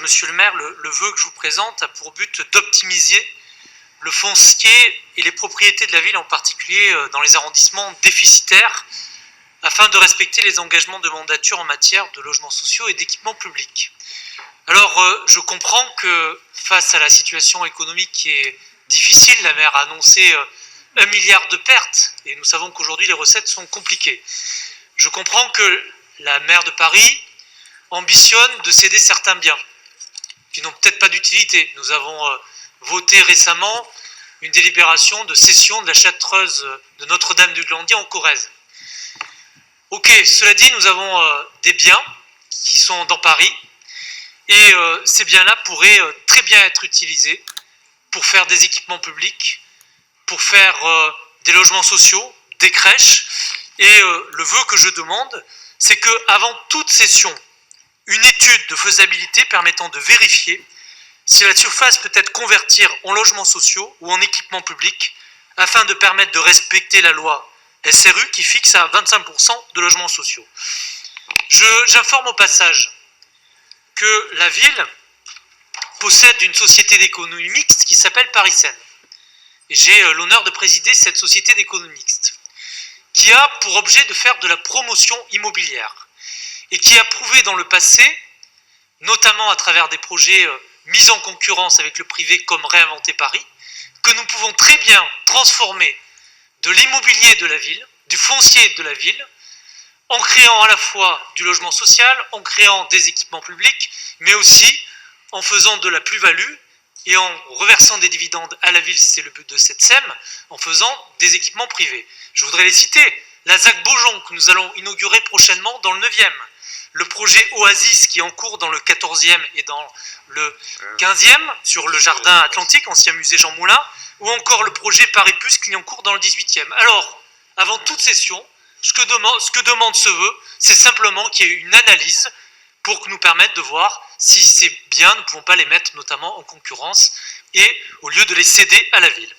Monsieur le maire, le vœu que je vous présente a pour but d'optimiser le foncier et les propriétés de la ville, en particulier dans les arrondissements déficitaires, afin de respecter les engagements de mandature en matière de logements sociaux et d'équipements publics. Alors, je comprends que face à la situation économique qui est difficile, la maire a annoncé 1 milliard de pertes, et nous savons qu'aujourd'hui les recettes sont compliquées. Je comprends que la maire de Paris ambitionne de céder certains biens, qui n'ont peut-être pas d'utilité. Nous avons voté récemment une délibération de cession de la chartreuse de Notre-Dame du Glandier en Corrèze. Ok, cela dit, nous avons des biens qui sont dans Paris, et ces biens-là pourraient très bien être utilisés pour faire des équipements publics, pour faire des logements sociaux, des crèches, et le vœu que je demande, c'est qu'avant toute cession, une étude de faisabilité permettant de vérifier si la surface peut être convertie en logements sociaux ou en équipements publics, afin de permettre de respecter la loi SRU qui fixe à 25% de logements sociaux. J'informe au passage que la ville possède une société d'économie mixte qui s'appelle Paris Seine. Et j'ai l'honneur de présider cette société d'économie mixte, qui a pour objet de faire de la promotion immobilière, et qui a prouvé dans le passé, notamment à travers des projets mis en concurrence avec le privé comme Réinventer Paris, que nous pouvons très bien transformer de l'immobilier de la ville, du foncier de la ville, en créant à la fois du logement social, en créant des équipements publics, mais aussi en faisant de la plus-value et en reversant des dividendes à la ville, si c'est le but de cette SEM, en faisant des équipements privés. Je voudrais les citer. La ZAC Beaujon, que nous allons inaugurer prochainement dans le 9e. Le projet Oasis, qui est en cours dans le 14e et dans le 15e, sur le jardin atlantique, ancien musée Jean Moulin, ou encore le projet Paris Plus, qui est en cours dans le 18e. Alors, avant toute session, ce que demande ce vœu, c'est simplement qu'il y ait une analyse pour que nous permette de voir si ces biens, nous ne pouvons pas les mettre notamment en concurrence, et au lieu de les céder à la ville.